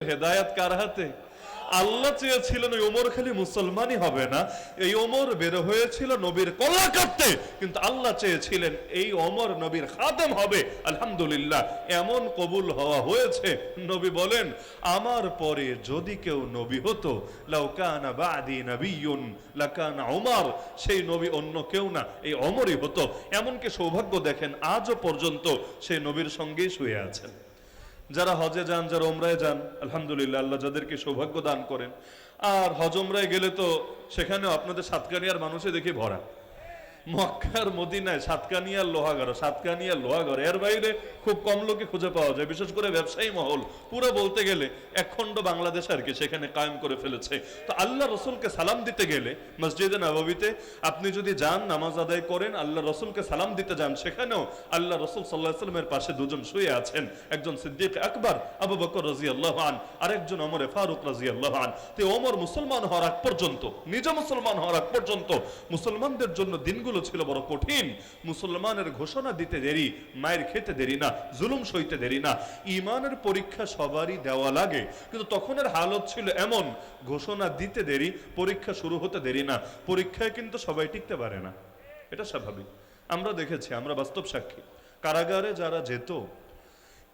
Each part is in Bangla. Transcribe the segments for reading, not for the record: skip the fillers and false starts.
হেদায়েত কার হাতে? আল্লাহ চেয়েছিলেন ওই ওমর খালি মুসলমানই হবে না, এই ওমর বের হয়েছিল নবীর কল্লা কাটতে, কিন্তু আল্লাহ চেয়েছিলেন এই ওমর নবীর খাদেম হবে। আলহামদুলিল্লাহ এমন কবুল হওয়া হয়েছে। নবী বলেন, আমার পরে যদি কেউ নবী হতো, লাউ কানা বাদি নবিয়্যুন লাকানা ওমর, সেই নবী অন্য কেউ না, এই ওমরই হতো। এমনকি সৌভাগ্য দেখেন আজও পর্যন্ত সেই নবীর সঙ্গেই শুয়ে আছেন। যারা হজে যান, যারা ওমরায় যান, আলহামদুলিল্লাহ আল্লাহ যাদেরকে সৌভাগ্য দান করেন। আর হজ ওমরায় গেলে তো সেখানেও আপনাদের সাতকানিয়ার মানুষে দেখে ভরা। মক্কার মদিনায় সাতকানিয়ার লোহাগড়, সাতকানিয়ার লোহাগড়, এর বাইরে খুব কম লোকে খুঁজে পাওয়া যায়। বিশেষ করে ব্যবসায়ী মহল পুরো বলতে গেলে একখণ্ড বাংলাদেশ আর কি সেখানে কায়েম করে ফেলেছে। তো আল্লাহ রসুলকে সালাম দিতে গেলে মসজিদে নববীতে আপনি যদি যান, নামাজ আদায় করেন, আল্লাহ রসুলকে সালাম দিতে যান, সেখানেও আল্লাহ রসুল সাল্লাল্লাহু আলাইহি ওয়াসাল্লামের পাশে দুজন শুয়ে আছেন, একজন সিদ্দিক আকবর আবু বকর রাদিয়াল্লাহু আনহু, আরেকজন ওমর ফারুক রাদিয়াল্লাহু আনহু। তো ওমর মুসলমান হওয়ার আগ পর্যন্ত, নিজে মুসলমান হওয়ার আগ পর্যন্ত মুসলমানদের জন্য দিনগুলো ছিল বড় কঠিন। মুসলমানের ঘোষণা দিতে দেরি, মায়ের খেতে দেরি না, জুলুম সইতে দেরি না। ঈমানের পরীক্ষা সবারই দেওয়া লাগে, কিন্তু তখনের হালত ছিল এমন, ঘোষণা দিতে দেরি, পরীক্ষা শুরু হতে দেরি না। পরীক্ষায় কিন্তু সবাই টিকতে পারে না, এটা স্বাভাবিক। আমরা দেখেছি, আমরা বাস্তব সাক্ষী। কারাগারে যারা যেত,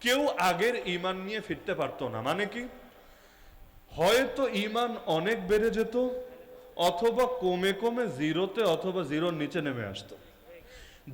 কেউ আগের ঈমান নিয়ে ফিরতে পারতো না। মানে কি, হয়তো ঈমান অনেক বেড়ে যেত, অথবা কমে কমে জিরোতে অথবা জিরোর নিচে নেমে আসতো।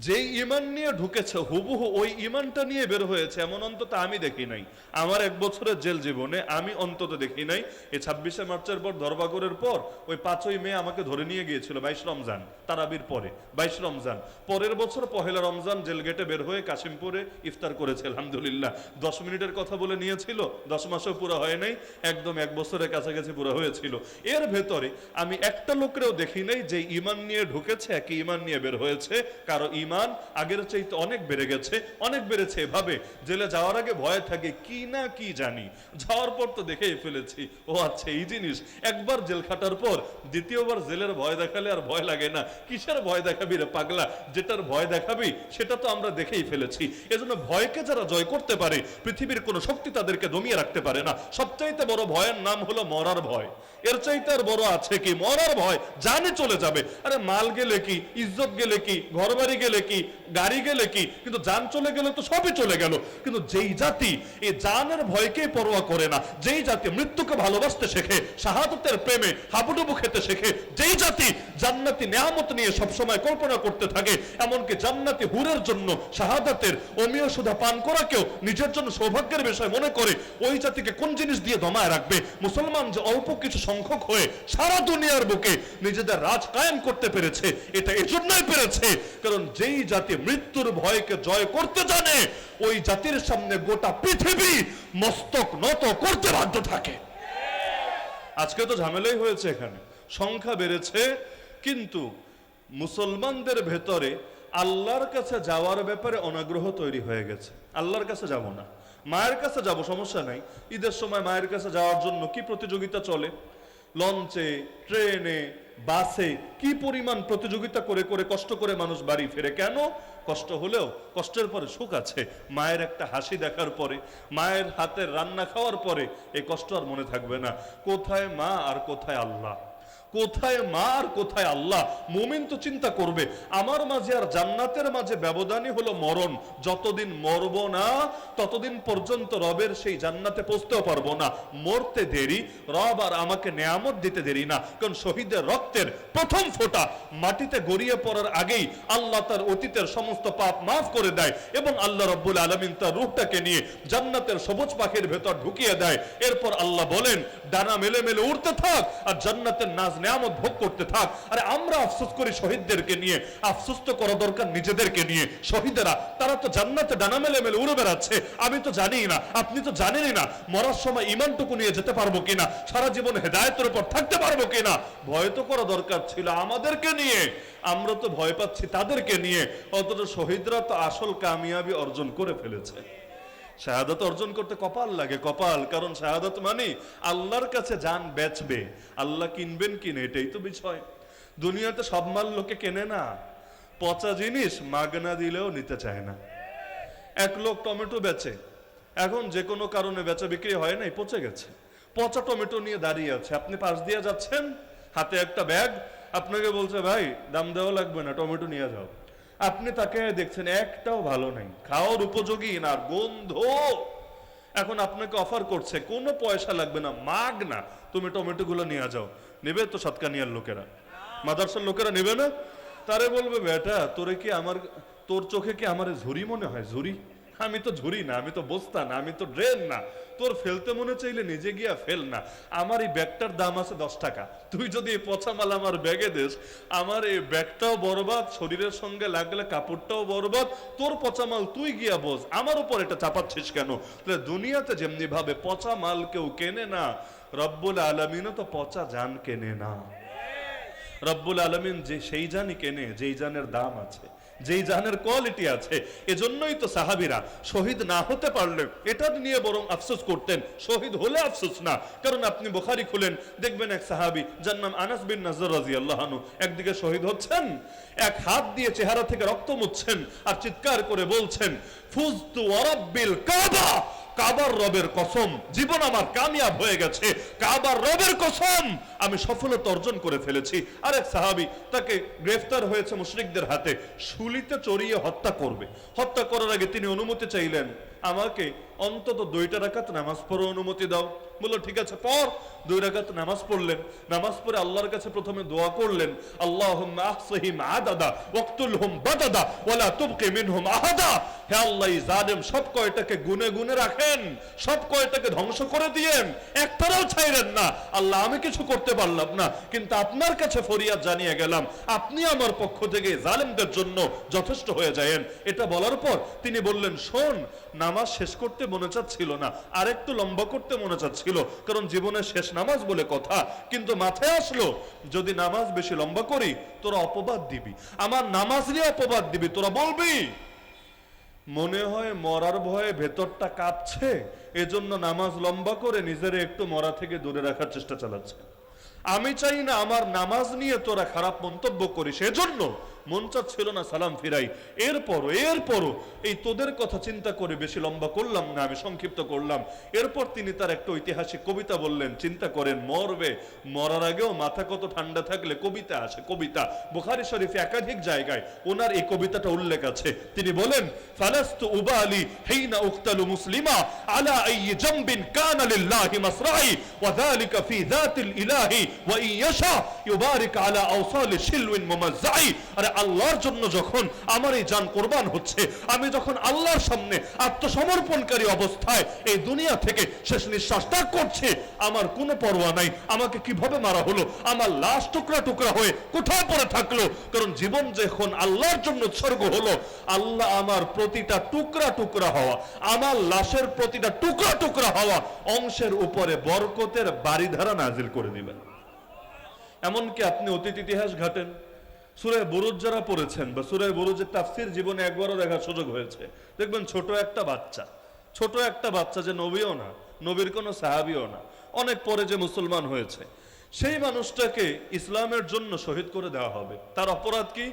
যেই ঈমান নিয়ে ঢুকেছে হুবহু ওই ঈমানটা নিয়ে বের হয়েছে এমন অন্তত আমি দেখি নাই। আমার 1 বছরের জেল জীবনে আমি অন্তত দেখি নাই। এই 26শে মার্চের পর, ধরবাগরের পর, ওই 5ই মে আমাকে ধরে নিয়ে গিয়েছিল 22 রমজান, তারাবির পরে 22 রমজান। পরের বছর 1লা রমজান জেল গেটে বের হয়ে কাশিমপুরে ইফতার করেছে আলহামদুলিল্লাহ। 10 মিনিটের কথা বলে নিয়েছিল, 10 মাসও পুরো হয় নাই, একদম 1 বছরের কাছাকাছি পুরো হয়েছিল। এর ভেতরে আমি একটা লোকরেও দেখি নাই যে ঈমান নিয়ে ঢুকেছে একই ঈমান নিয়ে বের হয়েছে। কারো ঈমান আগের চাইতে অনেক বেড়ে গেছে, অনেক বেড়েছে। এভাবে জেলে যাওয়ার আগে ভয় থাকে, কি না কি জানি, যাওয়ার পর তো দেখেই ফেলেছি, ও আচ্ছা এই জিনিস। একবার জেল খাটার পর দ্বিতীয়বার জেলের ভয় দেখালে আর ভয় লাগে না। কিসের ভয় দেখাবি রে পাগলা, যেটার ভয় দেখাবি সেটা তো আমরা দেখেই ফেলেছি। এজন্য ভয়কে যারা জয় করতে পারে, পৃথিবীর কোনো শক্তি তাদেরকে দমিয়ে রাখতে পারে না। সবচাইতে বড় ভয়ের নাম হলো মরার ভয়। এর চাইতে আর বড় আছে কি? মরার ভয়, জানে চলে যাবে। আরে মাল গেলে কি, ইজ্জত গেলে কি, ঘর বাড়ি গেলে কি, গাড়ি গেলে কি, কিন্তু জান চলে গেলে তো সবই চলে গেল। কিন্তু যেই জাতি এই জানের ভয়কে পরোয়া করে না, যেই জাতি মৃত্যুকে ভালোবাসতে শেখে, শাহাদাতের প্রেমে হাবুডুবু খেতে শেখে, যেই জাতি জান্নাতি নেয়ামত নিয়ে সবসময় কল্পনা করতে থাকে, এমনকি জান্নাতি হুরের জন্য শাহাদাতের অমীয় সুধা পান করাকেও নিজের জন্য সৌভাগ্যের বিষয় মনে করে, ওই জাতিকে কোন জিনিস দিয়ে দমায় রাখবে? মুসলমান যে অল্প কিছু সংখ্যক হয়ে সারা দুনিয়ার বুকে নিজেদের রাজ কায়েম করতে পেরেছে, এটা এজন্যই পেরেছে কারণ যেই জাতি মৃত্যুর ভয়কে জয় করতে জানে, ওই জাতির সামনে গোটা পৃথিবী মস্তক নত করতে বাধ্য থাকে। আজকে তো ঝামেলাই হয়েছে, এখানে সংখ্যা বেড়েছে, কিন্তু মুসলমানদের ভেতরে আল্লাহর কাছে যাওয়ার ব্যাপারে অনাগ্রহ তৈরি হয়ে গেছে। আল্লাহর কাছে যাব না, মায়ের কাছে যাব, সমস্যা নাই। ঈদের সময় মায়ের কাছে যাওয়ার জন্য কি প্রতিযোগিতা চলে, লঞ্চে, ট্রেনে, বাসে কি পরিমাণ প্রতিযোগিতা করে করে কষ্ট করে মানুষ বাড়ি ফেরে। কেন? কষ্ট হলেও কষ্টের পরে সুখ আছে। মায়ের একটা হাসি দেখার পরে, মায়ের হাতের রান্না খাওয়ার পরে এই কষ্ট আর মনে থাকবে না। কোথায় মা আর কোথায় আল্লাহ, কোথায় মা আর কোথায় আল্লাহ। মুমিন তো চিন্তা করবে, আমার মাঝে আর জান্নাতের মাঝে ব্যবধানই হলো মরণ। যতদিন মরব না ততদিন পর্যন্ত রবের সেই জান্নাতে পৌঁছতেও পারবো না। মরতে দেরি, রব আর আমাকে নেয়ামত দিতে দেরি না। কারণ শহীদের রক্তের প্রথম ফোঁটা মাটিতে গড়িয়ে পড়ার আগেই আল্লাহ তার অতীতের সমস্ত পাপ মাফ করে দেয় এবং আল্লাহ রব্বুল আলামিন তার রূহটাকে নিয়ে জান্নাতের সবুজ পাখির ভেতর ঢুকিয়ে দেয়। এরপর আল্লাহ বলেন, ডানা মেলে মেলে উড়তে থাক আর জান্নাতের নাজ নেয়ামত ভোগ করতে থাক। আরে আমরা আফসোস করি শহীদদেরকে নিয়ে, আফসোস তো করা দরকার নিজেদেরকে নিয়ে। শহীদেরা তারা তো জান্নাতে ডানা মেলে মেলে উড়ে বেড়াচ্ছে, আমি তো জানি না, আপনি তো জানেনই না মরার সময় ঈমানটুকু নিয়ে যেতে পারবো কিনা, সারা জীবন হেদায়েতের উপর থাকতে পারবো কিনা। ভয় তো করা দরকার ছিল আমাদেরকে নিয়ে, আমরা তো ভয় পাচ্ছি তাদেরকে নিয়ে। অথচ শহীদরা তো আসল কামিয়াবি অর্জন করে ফেলেছে। শাহাদাত অর্জন করতে কপাল লাগে, কপাল। কারণ শাহাদাত মানে আল্লাহর কাছে জান বেচবে, আল্লাহ কিনবেন কিনে, এটাই তো বিষয়। দুনিয়াতে সব মাল লোকে কেনে না, পচা জিনিস মাগনা দিলেও নিতে চায় না। এক লোক টমেটো বেচে, এখন যে কোনো কারণে বেচা বিক্রি হয় নাই, পচে গেছে। পচা টমেটো নিয়ে দাঁড়িয়ে আছে, আপনি পাশ দিয়ে যাচ্ছেন, হাতে একটা ব্যাগ, আপনাকে বলছে ভাই দাম দেওয়া লাগবে না, টমেটো নিয়ে যাও। আপনি তাকে দেখছেন একটাও ভালো নাই, খাওয়ার উপযোগী না, গন্ধ। এখন আপনাকে অফার করছে কোনো পয়সা লাগবে না, মাগ না, তুমি টমেটো গুলো নিয়ে যাও। নেবে তো সাতকানিয়ার লোকেরা, মাদারসার লোকেরা নেবে না? তারে বলবে বেটা তোরে কি আমার, তোর চোখে কি আমার ঝুরি মনে হয়? ঝুরি? আমি তো ঝুরি না, আমি তো বস্তা না, আমি তো ড্রেন না। তোর ফেলতে মনে চাইলে নিজে গিয়া ফেল না। আমার এই ব্যাগটার দাম আছে 10 টাকা, তুই যদি এই পচা মাল আমার ব্যাগে দেস, আমার এই ব্যাগটাও বরবাদ, শরীরের সঙ্গে লাগলে কাপড়টাও বরবাদ, তোর পচা মাল তুই গিয়া বোঝ, আমার উপর এটা চাপাচ্ছিস কেন? তাহলে দুনিয়াতে যেমনি ভাবে পচা মাল কেউ কেনে না, রব্বুল আলামিনও তো পচা জান কেনে না। রব্বুল আলামিন যে সেই জানই কেনে যেই জানের দাম আছে, যেই জানের কোয়ালিটি আছে। এজন্যই তো সাহাবীরা শহীদ না হতে পারলে এটা নিয়ে বরং আফসোস করতেন, শহীদ হলে আফসোস না। কারণ আপনি বুখারী খুলেন, দেখবেন এক সাহাবী যার নাম আনাস বিন নাজর রাদিয়াল্লাহু আনহু একদিকে শহীদ হচ্ছেন, এক হাত দিয়ে চেহারা থেকে রক্ত মুছছেন আর চিৎকার করে বলছেন ফুজতু ওয়া রাব্বিল কাবা, কাবার রবের কসম, জীবন আমার কামিয়াব হয়ে গেছে, কাবার রবের কসম আমি সফলতা অর্জন করে ফেলেছি। আরেক সাহাবী, তাকে গ্রেফতার হয়েছে মুশরিকদের হাতে, শুলিতে চড়িয়ে হত্যা করবে। হত্যা করার আগে তিনি অনুমতি চাইলেন, আমাকে অন্তত 2টা রাকাত নামাজ পড়ার অনুমতি দাও। বলল ঠিক আছে পড়। 2 রাকাত নামাজ পড়লেন। নামাজ পড়ে আল্লাহর কাছে প্রথমে দোয়া করলেন, আল্লাহুম্মা আহসিহিম আদাদা ওয়াকতুলহুম বাদাদা ওয়ালা তুবকি মিনহুম আহাদা। হে আল্লাহ, এই জালেম সব কয়টাকে গুনে গুনে রাখেন, সব কয়টাকে ধ্বংস করে দিয়েন, একটাও ছাইরেন না। আল্লাহ আমি কিছু করতে পারলাম না, কিন্তু আপনার কাছে ফরিয়াদ জানিয়ে গেলাম, আপনি আমার পক্ষ থেকে জালেমদের জন্য যথেষ্ট হয়ে যায়েন। এটা বলার পর তিনি বললেন, শোন, নামাজ শেষ করতে মনে চাচ্ছিল না, আর একটু লম্বা করতে মনে চাচ্ছিল, কারণ জীবনের শেষ নামাজ বলে কথা। কিন্তু মাথায় আসলো যদি নামাজ বেশি লম্বা করি তোরা অপবাদ দিবি, আমার নামাজ নিয়ে অপবাদ দিবি, তোরা বলবি মনে হয় মরার ভয়ে ভেতরটা কাঁপছে, এজন্য নামাজ লম্বা করে নিজের একটু মরা থেকে দূরে রাখার চেষ্টা চালাচ্ছে। আমি চাই না আমার নামাজ নিয়ে তোরা খারাপ মন্তব্য করিস, এজন্য মন চাচ্ছিল না সালাম ফিরাই। এরপরও এই তোদের কথা চিন্তা করে বেশি লম্বা করলাম না, আমি সংক্ষিপ্ত করলাম। এরপর তিনি তার একটা ঐতিহাসিক কবিতা বললেন, চিন্তা করেন মরবে, মরার আগেও মাথা কত ঠান্ডা থাকলে কবিতা আসে। কবিতা বুখারী শরীফে একাধিক জায়গায় ওনার এই কবিতাটা উল্লেখ আছে। তিনি বলেন, ফালাস্তু উবালি হিনা উক্তালু মুসলিমা আলা আইয়ি জামবিন কানা লিল্লাহি মাসরাই ওয়া যালিকা ফি যাতিল ইলাহি ওয়া ইয়াশা ইউবারিক আলা আওসালি শিলউইন মুমাজ্জাই। আরে আল্লাহর জন্য যখন আমার এই জান কুরবান হচ্ছে, আমি যখন আল্লাহর সামনে আত্মসমর্পণকারী অবস্থায় এই দুনিয়া থেকে শেষ নিঃশ্বাস ত্যাগ করছি, আমার কোনো পরোয়া নাই আমাকে কিভাবে মারা হলো, আমার লাশ টুকরা টুকরা হয়ে কোথায় পড়ে থাকলো। কারণ জীবন যখন আল্লাহর জন্য উৎসর্গ হলো, আল্লাহ আমার প্রতিটা টুকরা টুকরা হওয়া, আমার লাশের প্রতিটা টুকরা টুকরা হওয়া অংশের উপরে বরকতের বাড়িধারা নাজিল করে দিবেন। এমনকি আপনি অতীত ইতিহাস ঘাটেন, সূরা বুরুজ যারা পড়েছেন বা সূরা বুরুজের তাফসীর জীবনে একবারও দেখার সুযোগ হয়েছে, দেখবেন ছোট একটা বাচ্চা যে নবীও না, নবীর কোনো সাহাবীও না, অনেক পরে যে মুসলমান হয়েছে, সেই মানুষটাকে ইসলামের জন্য শহীদ করে দেওয়া হবে। তার অপরাধ কি?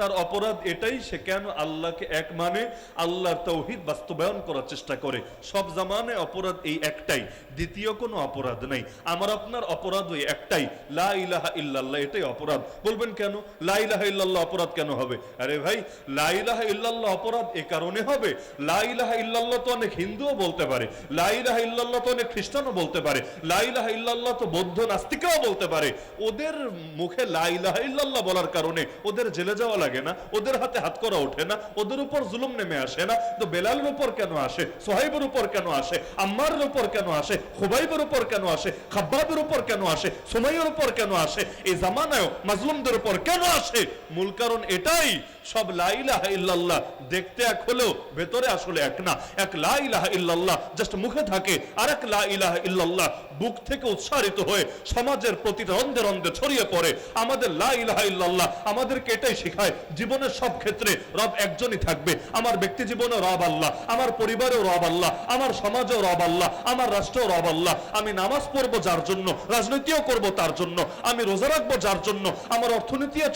তার অপরাধ এটাই, সে কেন আল্লাহকে এক মানে, আল্লাহর তাওহীদ বাস্তবায়ন করার চেষ্টা করে। সব জামানে অপরাধ এই একটাই, দ্বিতীয় কোনো অপরাধ নাই। আমার আপনার অপরাধ ওই একটাই, লা ইলাহা ইল্লাল্লাহ, এটাই অপরাধ। বলবেন কেন লা ইলাহা ইল্লাল্লাহ অপরাধ কেন হবে? আরে ভাই, লা ইলাহা ইল্লাল্লাহ অপরাধ এ কারণে হবে, লা ইলাহা ইল্লাল্লাহ তো অনেক হিন্দুও বলতে পারে, লা ইলাহা ইল্লাল্লাহ তো অনেক খ্রিস্টানও বলতে পারে, লা ইলাহা ইল্লাল্লাহ তো বৌদ্ধ নাস্তিকরাও বলতে পারে। ওদের মুখে লা ইলাহা ইল্লাল্লাহ বলার কারণে ওদের জেলে যাওয়া লাগে না, ওদের হাতে হাত করা ওঠে না, ওদের উপর জুলুম নেমে আসে না। তো বেলালের উপর কেন আসে, সোহাইবের উপর কেন আসে, আম্মারের উপর কেন আসে, খুবাইবের উপর কেন আসে, খাব্বাবের উপর কেন আসে, সুমাইয়ার উপর কেন আসে, এই জামানায় মাজলুমদের উপর কেন আসে? মূল কারণ এটাই, সব লা ইলাহা ইল্লাল্লাহ দেখতে এক হলেও ভেতরে আসলে এক না। এক লা ইলাহা ইল্লাল্লাহ জাস্ট মুখে থাকে, আর এক লা ইলাহা ইল্লাল্লাহ বুক থেকে উচ্চারিত হয়ে সমাজের প্রতিটা রন্ধে রন্ধে ছড়িয়ে পড়ে। আমাদের লা ইলাহা ইল্লাল্লাহ আমাদেরকে এটাই শেখায়, জীবনের সব ক্ষেত্রে রব একজনই থাকবে। আমার ব্যক্তি জীবনেও রব আল্লাহ, আমার পরিবারেও রব আল্লাহ, আমার সমাজেও রব আল্লাহ, আমার রাষ্ট্রেও রব আল্লাহ। আমি নামাজ পড়বো যার জন্য, রাজনীতিও করব তার জন্য, আমি রোজা রাখবো যার জন্য, আমার অর্থনীতিও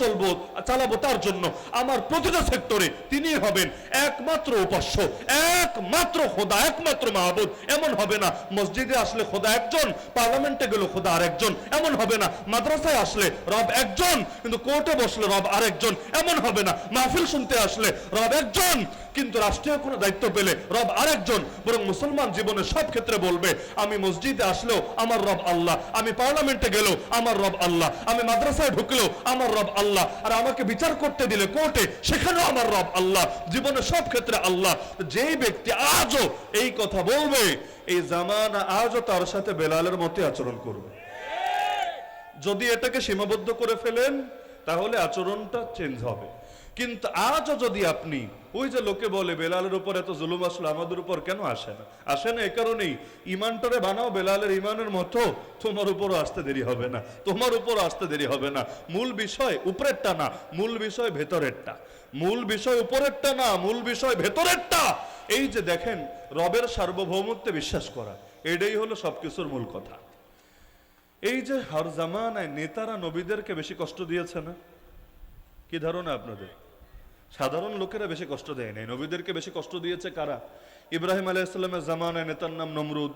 চালাবো তার জন্য, আমার দুনিয়ার প্রতিটা সেক্টরে তিনি হবেন একমাত্র উপাস্য, একমাত্র খোদা, একমাত্র মাহবুদ। এমন হবে না মসজিদে আসলে খোদা একজন, পার্লামেন্টে গেল খোদা আরেকজন, এমন হবে না। মাদ্রাসায় আসলে রব একজন কিন্তু কোর্টে বসলে রব আরেকজন, এমন হবে না। মাহফিল শুনতে আসলে রব একজন কিন্তু রাষ্ট্রীয় কোনো দায়িত্ব পেলে রব আরেকজন। বরং মুসলমান জীবনে সব ক্ষেত্রে বলবে আমি মসজিদে আসলেও আমার রব আল্লাহ, আমি পার্লামেন্টে গেলেও আমার রব আল্লাহ, আমি মাদ্রাসায় ঢুকলেও আমার রব আল্লাহ, আর আমাকে বিচার করতে দিলে কোর্টে সেখানেও আমার রব আল্লাহ। জীবনে সব ক্ষেত্রে আল্লাহ। যেই ব্যক্তি আজও এই কথা বলবে, এই জামানা আজও তার সাথে বেলালের মতো আচরণ করবে। যদি এটাকে সীমাবদ্ধ করে ফেলেন তাহলে আচরণটা চেঞ্জ হবে। কিন্তু আজও যদি আপনি ওই যে লোকে বলে বেলালের উপর এত জুলুম আসলো আমাদের উপর কেন আসে না, আসে না এ কারণেই ইমানটারে বানাও বেলালের ইমানের মতো, তোমার উপরও আসতে দেরি হবে না, তোমার উপরও আসতে দেরি হবে না। মূল বিষয় উপরেরটা না, মূল বিষয় ভেতরেরটা। মূল বিষয় উপরেরটা না, মূল বিষয় ভেতরেরটা। এই যে দেখেন রবের সার্বভৌমত্বে বিশ্বাস করা, এটাই হলো সবকিছুর মূল কথা। এই যে হর জামানায় নেতারা নবীদেরকে বেশি কষ্ট দিয়েছে না? কি ধারণা আপনাদের? সাধারণ লোকেরা বেশি কষ্ট দেয় নাই, নবীদেরকে বেশি কষ্ট দিয়েছে কারা? ইব্রাহিম আলাইহিসসালামের জামানায় নেতার নাম নমরুদ,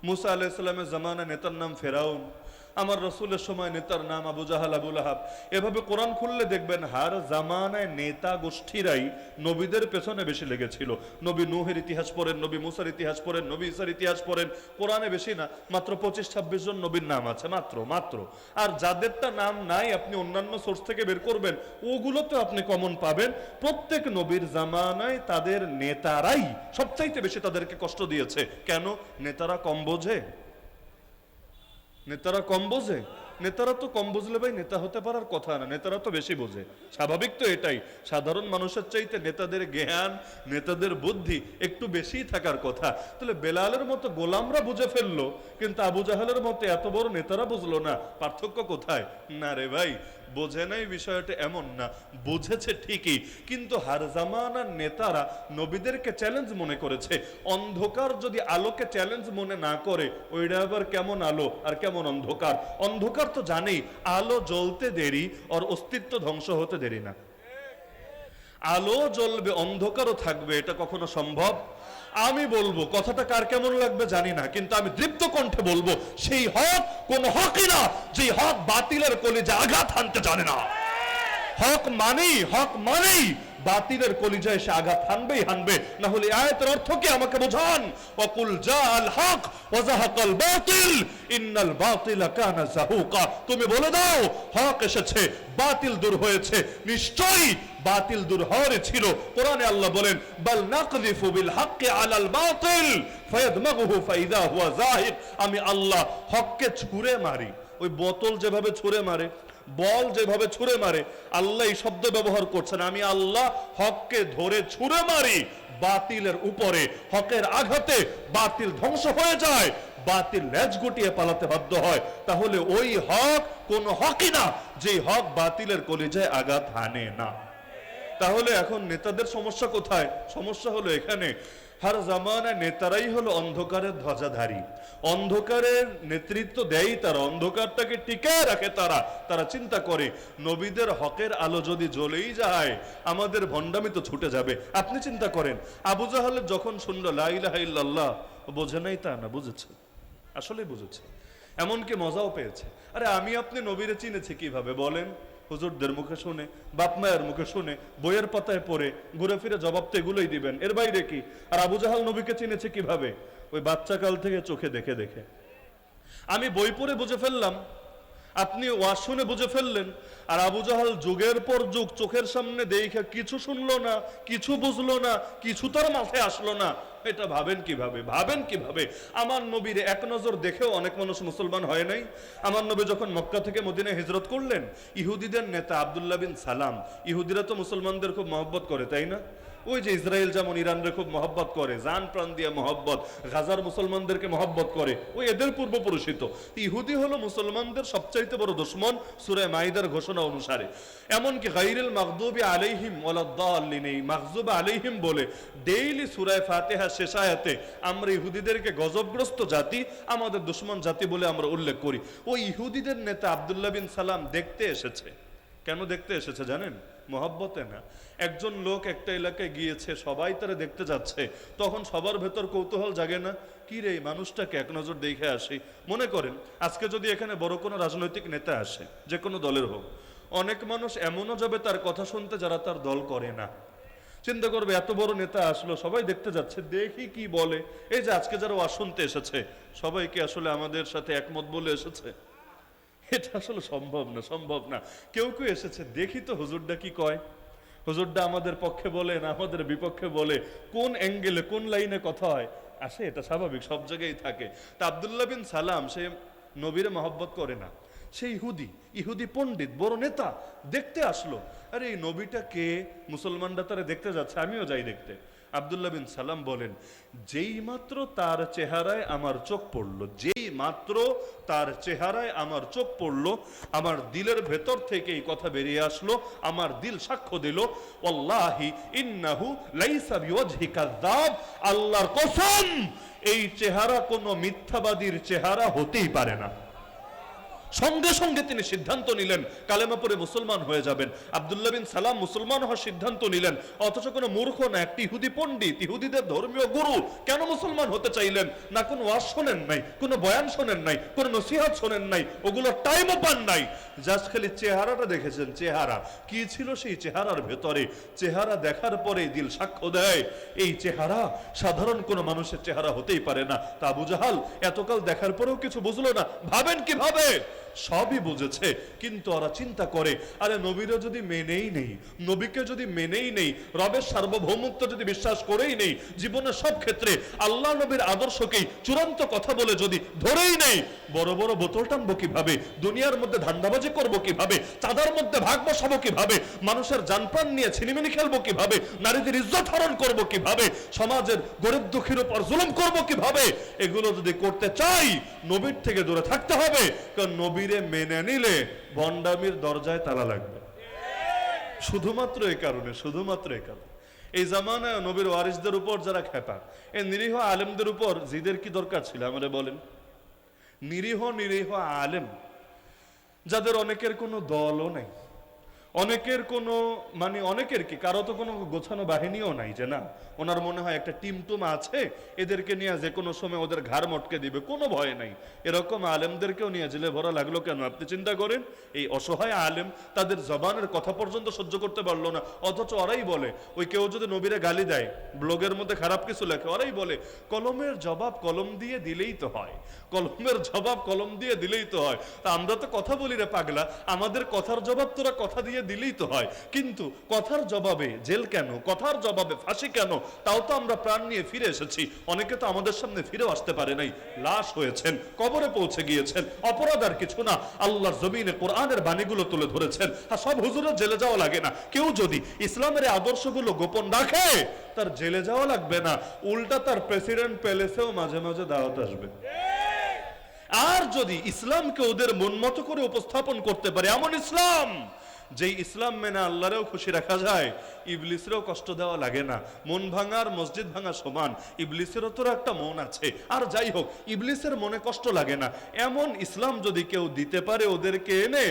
মুসা আলাইহিসসালামের জামানায় নেতার নাম ফেরাউন, আমার রসুলের সময় নেতার নাম আবু জাহাল, আবু লাহাব। এভাবে কোরআন খুললে দেখবেন হার জামানায় নেতা গোষ্ঠীরাই নবীদের পেছনে বেশি লেগেছিল। নবী নূহের ইতিহাস পড়েন, নবী মুসার ইতিহাস পড়েন, নবী ঈসার ইতিহাস পড়েন, কোরআনে বেশি না, মাত্র 25-26 জন নবীর নাম আছে, মাত্র। আর যাদেরটা নাম নাই আপনি অন্যান্য সোর্স থেকে বের করবেন, ওগুলোতে আপনি কমন পাবেন। প্রত্যেক নবীর জামানায় তাদের নেতারাই সবচাইতে বেশি তাদেরকে কষ্ট দিয়েছে। কেন? নেতারা কম বোঝে? নেতারা কম বোঝে? নেতারা তো কম বুঝলে ভাই নেতা হতে পারার কথা না, নেতারা তো বেশি বোঝে। স্বাভাবিক তো এটাই, সাধারণ মানুষের চাইতে নেতাদের জ্ঞান, নেতাদের বুদ্ধি একটু বেশিই থাকার কথা। তাহলে বেলালের মতো গোলামরা বুঝে ফেললো, কিন্তু আবু জাহালের মতো এত বড় নেতারা বুঝলো না। পার্থক্য কোথায়? না রে ভাই, বোঝে নাই বিষয়টা এমন না, বুঝেছে ঠিকই, কিন্তু হার জামানার নেতারা নবীদেরকে চ্যালেঞ্জ মনে করেছে। অন্ধকার যদি আলোকে চ্যালেঞ্জ মনে না করে, ওইটা আবার কেমন আলো আর কেমন অন্ধকার? অন্ধকার তো জানেই আলো জ্বলতে দেরি, ওর অস্তিত্ব ধ্বংস হতে দেরি না। আলো জ্বলবে অন্ধকারও থাকবে, এটা কখনো সম্ভব? আমি বলবো, কথাটা কার কেমন লাগবে জানি না, কিন্তু আমি দৃপ্ত কণ্ঠে বলবো, সেই হক কোন হকই না যে হক বাতিলের কলিজা আঘাত হানতে জানে না। হক মানেই বাতিলের কলিজায় এসে আঘাত হানবে। না হলে আয়াতের অর্থ কি আমাকে বোঝান। ওয়াকুল জাআল হক ওয়া যাহাকাল বাতিল ইন্নাল বাতিলা কানা যাহুকা। তুমি বলে দাও হক এসেছে, বাতিল দূর হয়েছে। নিশ্চয়ই বাতিল দূর হওয়ার ছিল। কোরআনে আল্লাহ বলেন বাল নাকযিফু বিল হাক্কি আলাল বাতিল ফায়াদমাগুহু ফাইদা হুয়া যাহিক। আমি আল্লাহ হককে ছুঁড়ে মারি। ওই বোতল যেভাবে ছুঁড়ে মারে, বল যেভাবে ছুঁড়ে মারে, আল্লাহ এই শব্দ ব্যবহার করছেন। আমি আল্লাহ হককে ধরে ছুঁড়ে মারি বাতিলের উপরে। হকের আঘাতে বাতিল ধ্বংস হয়ে যায়, বাতিল লেজ গুটিয়ে পালাতে বাধ্য হয়। তাহলে ওই হক কোন হকই না যে হক বাতিলের কলিজায় আঘাত হানে না। তাহলে এখন নেতাদের সমস্যা কোথায়? সমস্যা হলো এখানে, হার জামানায় নেতারাই হলো অন্ধকারের ধ্বজাধারী। অন্ধকারের নেতৃত্ব দেয় তারা, অন্ধকারটাকে টিকায় রাখে তারা চিন্তা করে নবীদের হকের আলো যদি জ্বলেই যায় আমাদের ভণ্ডামি তো ছুটে যাবে। আপনি চিন্তা করেন, আবু জাহালের যখন শুনলো লা ইলাহা ইল্লাল্লাহ, বোঝে নাই তা না, বুঝেছে, আসলে বুঝেছে, এমনকি মজাও পেয়েছে। আরে আমি আপনি নবীরে চিনেছি কিভাবে বলেন? হুজুরদের মুখে শুনে, বাপ মায়ের মুখে শুনে, বইয়ের পাতায় পড়ে, ঘুরে ফিরে জবাব তো এগুলোই দিবেন, এর বাইরে কি? আর আবু জাহাল নবীকে চিনেছে কিভাবে? ওই বাচ্চা কাল থেকে চোখে দেখে দেখে। আমি বই পড়ে বুঝে ফেললাম, আপনি ওয়াজ শুনে বুঝে ফেললেন, আর আবু জাহাল যুগের পর যুগ চোখের সামনে দেখে কিছু শুনলো না, কিছু বুঝলো না, কিছু তার মাথায় আসলো না। এটা ভাবেন কিভাবে? আমার নবীর এক নজর দেখেও অনেক মানুষ মুসলমান হয় নাই। আমার নবী যখন মক্কা থেকে মদিনায় হিজরত করলেন, ইহুদিদের নেতা আব্দুল্লাহ বিন সালাম, ইহুদিরা তো মুসলমানদের খুব মহব্বত করে, তাই না? ওই যে ইসরায়েল যেমন ইরানরে খুব মহব্বত করে, জান প্রাণ দিয়ে মহব্বত, গাজার মুসলমানদেরকে মহব্বত করে, ওই এদের পূর্বপুরুষিত। ইহুদি হলো মুসলমানদের সবচাইতে বড় দুশমন সূরা মাইদার ঘোষণা অনুসারে। এমনকি গায়রিল মাগদুবি আলাইহিম ওয়ালাদ-দাল্লিন, এই মাগজুব আলাইহিম বলে ডেইলি সূরা ফাতিহা শেষ আয়াতে আমরা ইহুদিদেরকে গজবগ্রস্ত জাতি, আমাদের দুশমন জাতি বলে আমরা উল্লেখ করি। ওই ইহুদিদের নেতা আব্দুল্লাহ বিন সালাম দেখতে এসেছে। কেন দেখতে এসেছে জানেন? মহব্বতে না। একজন লোক একটা এলাকায় গিয়েছে, সবাই তারা দেখতে যাচ্ছে, তখন সবার ভেতর কৌতূহল জাগে না, কি রে এই মানুষটাকে এক নজর দেখে আসি। মনে করেন আজকে যদি এখানে বড় কোনো রাজনৈতিক নেতা আসে, যে কোনো দলের হোক, অনেক মানুষ এমনও যাবে তার কথা শুনতে যারা তার দল করে না। চিন্তা করবে এত বড় নেতা আসলো, সবাই দেখতে যাচ্ছে, দেখি কি বলে। এই যে আজকে যারা ওয়াজ শুনতে এসেছে, সবাই কি আসলে আমাদের সাথে একমত বলে এসেছে? এটা আসলে সম্ভব না, সম্ভব না। কেউ কেউ এসেছে, দেখি তো হুজুরটা কি কয়, হুজুরটা আমাদের পক্ষে বলে না আমাদের বিপক্ষে বলে, কোন অ্যাঙ্গেলে কোন লাইনে কথা হয় আসে, এটা স্বাভাবিক, সব জায়গায় থাকে। তা আব্দুল্লাহ বিন সালাম সে নবীর মহব্বত করে না, সে ইহুদি পণ্ডিত বড় নেতা দেখতে আসলো। আরে এই নবীটা কে? মুসলমানরা তারা দেখতে যাচ্ছে, আমিও যাই দেখতে। আব্দুল্লাহ বিন সালাম বলেন, যেই মাত্র তার চেহারায় আমার চোখ পড়লো, যেই মাত্র তার চেহারায় আমার চোখ পড়লো, আমার দিলের ভেতর থেকে এই কথা বেরিয়ে আসলো, আমার দিল সাক্ষ্য দিল, ওয়াল্লাহি ইন্নাহু লাইসা বিওয়াজহি কাযাব, আল্লাহর কসম এই চেহারা কোনো মিথ্যাবাদীর চেহারা হতেই পারে না। সঙ্গে সঙ্গে তিনি সিদ্ধান্ত নিলেন কালেমা পড়ে মুসলমান হয়ে যাবেন। আব্দুল্লাহ বিন সালাম মুসলমান হওয়ার সিদ্ধান্ত নিলেন, অথচ কোনো মূর্খ না, একটি ইহুদি পণ্ডিত, ইহুদিদের ধর্মীয় গুরু, কেন মুসলমান হতে চাইলেন না? কোনো ওয়াজ শোনেন নাই, কোনো বয়ান শোনেন নাই, কোনো নসিহত শোনেন নাই, ওগুলোর টাইমও পান নাই, জাস্ট খালি চেহারাটা দেখেছেন। চেহারা কি ছিল সেই চেহারার ভেতরে? চেহারা দেখার পরে দিল সাক্ষ্য দেয়, এই চেহারা সাধারণ কোনো মানুষের চেহারা হতেই পারে না। তা আবু জাহাল এতকাল দেখার পরেও কিছু বুঝলো না। ভাবেন কিভাবে? সবই বুঝেছে, কিন্তু ওরা চিন্তা করে, আরে নবীরা যদি মেনেই নেই, নবীকে যদি মেনেই নেই, রবের সার্বভৌমত্ব যদি বিশ্বাস করেই নেই, জীবনের সব ক্ষেত্রে আল্লাহ নবীর আদর্শকেই চূড়ান্ত কথা বলে যদি ধরেই নেই, বড় বড় বোতল টানবো কিভাবে? দুনিয়ার মধ্যে ধান্দাবাজি করবো কিভাবে? চাঁদার মধ্যে ভাগ বসাবো কিভাবে? মানুষের জানপ্রাণ নিয়ে ছিনিমিনি খেলবো কিভাবে? নারীদের ইজ্জত হরণ করবো কিভাবে? সমাজের গরিব দুঃখীর উপর জুলুম করবো কিভাবে? এগুলো যদি করতে চাই, নবীর থেকে দূরে থাকতে হবে, কারণ নবীরে মেনে নিলে ভণ্ডামির দরজায় তালা লাগবে। শুধুমাত্র এই কারণে, শুধুমাত্র এই কারণে। এই জামানায় নবীর ওয়ারিসদের উপর যারা খেপা, এই নিরীহ আলেমদের উপর জিদের কি দরকার ছিল আমারে বলেন? নিরীহ নিরীহ আলেম, যাদের অনেকের কোনো দলও নাই, অনেকের কোনো অনেকের কি কারো তো কোনো গোছানো বাহিনীও নাই, যে না ওনার মনে হয় একটা টিমটুম আছে, এদেরকে নিয়ে যে কোনো সময় ওদের ঘাড় মটকে দিবে, কোনো ভয় নাই। এরকম আলেমদেরকেও নিয়ে জেলে ভরা লাগলো কেন? আপনি চিন্তা করেন, এই অসহায় আলেম তাদের জবানের কথা পর্যন্ত সহ্য করতে পারলো না, অথচ ওরাই বলে, ওই কেউ যদি নবীরে গালি দেয়, ব্লগের মধ্যে খারাপ কিছু লেখে, ওরাই বলে কলমের জবাব কলম দিয়ে দিলেই তো হয়, কলমের জবাব কলম দিয়ে দিলেই তো হয়। তা আমরা তো কথা বলি রে পাগলা, আমাদের কথার জবাব তোরা কথা দিয়ে দিলেই তো হয়, কিন্তু কথার জবাবে জেল কেন, কথার জবাবে ফাঁসি কেন? তাও তো আমরা প্রাণ নিয়ে ফিরে এসেছি, অনেকে তো আমাদের সামনে ফিরেও আসতে পারে নাই, লাশ হয়েছেন, কবরে পৌঁছে গিয়েছেন, অপরাধ আর কিছু না, আল্লাহর জমিনে কোরআনের বাণীগুলো তুলে ধরেছেন। আর সব হুজুরের জেলে যাওয়া লাগে না, কেউ যদি ইসলামের আদর্শগুলো গোপন রাখে তার জেলে যাওয়া লাগবে না, উল্টা তার প্রেসিডেন্ট প্যালেসেও মাঝে মাঝে দাওয়াত আসবে। আর যদি ইসলামকে ওদের মন মতো করে উপস্থাপন করতে পারে, এমন ইসলাম যেই ইসলাম মেনে আল্লাহরেও খুশি রাখা যায়, ইবলিসেরও কষ্ট দেওয়া লাগে না। মন ভাঙার মসজিদ ভাঙা সমান, ইবলিসেরও তো একটা মন আছে, আর যাই হোক ইবলিসের মনে কষ্ট লাগে না, এমন ইসলাম যদি কেউ দিতে পারে ওদেরকে এনে,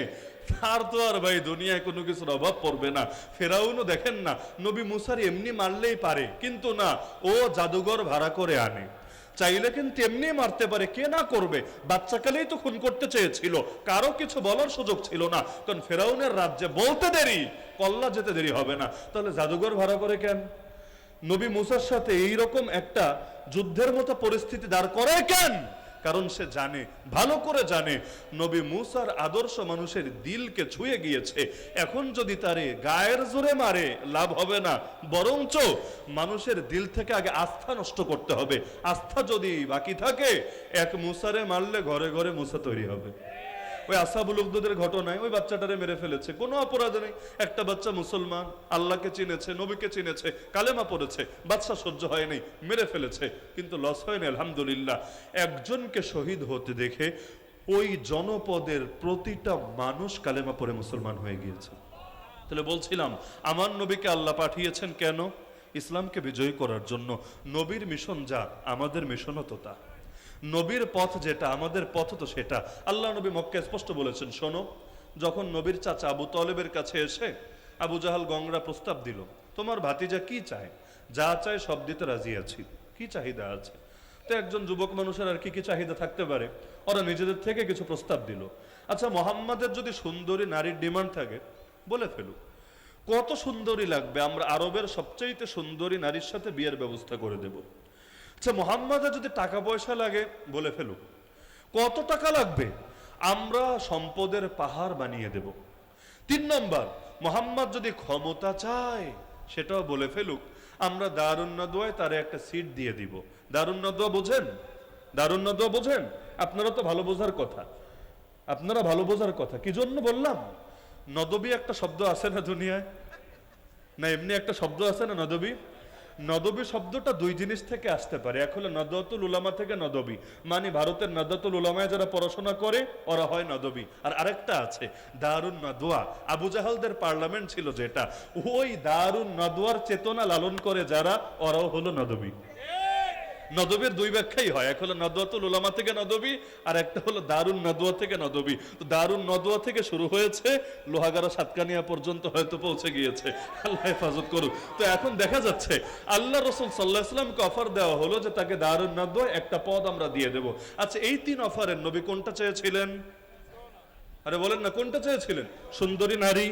তার তো আর ভাই দুনিয়ায় কোনো কিছুর অভাব পড়বে না। ফেরাউনও দেখেন না, নবী মুসার এমনি মারলেই পারে, কিন্তু না, ও জাদুঘর ভাড়া করে আনে, চাইলে কিন্তু এমনি মারতে পারে, কে না করবে? বাচ্চাকালেই তো খুন করতে চেয়েছিল, কারো কিছু বলার সুযোগ ছিল না, কারণ ফেরাউনের রাজ্যে বলতে দেরি, কল্লা যেতে দেরি হবে না। তাহলে জাদুঘর ভাড়া করে কেন? নবী মুসার সাথে এইরকম একটা যুদ্ধের মতো পরিস্থিতি দাঁড় করায় কেন? কারণ সে জানে, ভালো করে জানে, নবী মুসার আদর্শ মানুষের দিলকে ছুঁয়ে গিয়েছে। এখন যদি তারে গায়ের জোরে মারে লাভ হবে না, বরঞ্চ মানুষের দিল থেকে আগে আস্থা নষ্ট করতে হবে। আস্থা যদি বাকি থাকে, এক মুসারে মারলে ঘরে ঘরে মুসা তৈরি হবে। ওই আসহাবুল উখদুদের ঘটনায় ওই বাচ্চাটারে মেরে ফেলেছে, কোনো অপরাধ নেই, একটা বাচ্চা মুসলমান, আল্লাহকে চিনেছে, নবীকে চিনেছে, কালেমা পড়েছে, বাচ্চা সহ্য হয় নাই, মেরে ফেলেছে, কিন্তু লস হয়নি আলহামদুলিল্লাহ। একজনকে শহীদ হতে দেখে ওই জনপদের প্রতিটা মানুষ কালেমা পড়ে মুসলমান হয়ে গিয়েছে। তাহলে বলছিলাম, আমার নবীকে আল্লাহ পাঠিয়েছেন কেন? ইসলামকে বিজয়ী করার জন্য। নবীর মিশন যা, আমাদের মিশনও তো তা। নবীর পথ যেটা, আমাদের পথ তো সেটা। আল্লাহ নবী মক্কায় স্পষ্ট বলেছেন, শোনো, যখন নবীর চাচা আবু তলেবের কাছে এসে আবু জাহাল গংরা প্রস্তাব দিল, তোমার ভাতিজা কি চায়? যা চায় সব দিতে রাজি আছি, কি চাহিদা আছে? তো একজন যুবক মানুষের আর কি কি চাহিদা থাকতে পারে, ওরা নিজেদের থেকে কিছু প্রস্তাব দিল। আচ্ছা, মোহাম্মদের যদি সুন্দরী নারীর ডিমান্ড থাকে বলে ফেলুক, কত সুন্দরী লাগবে, আমরা আরবের সবচাইতে সুন্দরী নারীর সাথে বিয়ের ব্যবস্থা করে দেব। আচ্ছা, মোহাম্মদের যদি টাকা পয়সা লাগে বলে ফেলুক, কত টাকা লাগবে, আমরা সম্পদের পাহাড় বানিয়ে দেব। 3 নম্বর, মোহাম্মদ যদি ক্ষমতা চায় সেটাও বলে ফেলুক, আমরা দারুন নাদওয়ায় তারে একটা সিট দিয়ে দিব। দারুন নাদওয়া বোঝেন? দারুন নাদওয়া বোঝেন? আপনারা তো ভালো বোঝার কথা, আপনারা ভালো বোঝার কথা। কি জন্য বললাম? নদবী একটা শব্দ আছে না দুনিয়ায়, না এমনি একটা শব্দ আছে না নদবী? নদবী শব্দটা 2 জিনিস থেকে আসতে পারে। এক হলো নদওয়াতুল উলামা থেকে নদবী, মানে ভারতের নদওয়াতুল উলামায় যারা পড়াশোনা করে ওরা হয় নদবী। আর আরেকটা আছে দারুন নাদওয়া, আবু জাহালদের পার্লামেন্ট ছিল যেটা, ওই দারুন নাদওয়ার চেতনা লালন করে যারা, ওরাও হলো নদবী। নদবীর 2 ব্যাখ্যাই হয়, এক হলো নদওয়াতুল উলামা থেকে নদবী, আর একটা হলো দারুন নাদওয়া থেকে নদবী। তো দারুন নাদওয়া থেকে শুরু হয়েছে, লোহাগাড়া সাতকানিয়া পর্যন্ত হয়তো পৌঁছে গিয়েছে, আল্লাহ হেফাজত করুক। তো এখন দেখা যাচ্ছে আল্লাহ রাসূল সাল্লাল্লাহু আলাইহি ওয়াসাল্লামকে অফার দেওয়া হলো যে তাকে দারুন নাদওয়া একটা পদ আমরা দিয়ে দেব। আচ্ছা, এই 3 অফারের নবী কোনটা চেয়েছিলেন? আরে বলেন না, কোনটা চেয়েছিলেন? সুন্দরী নারী,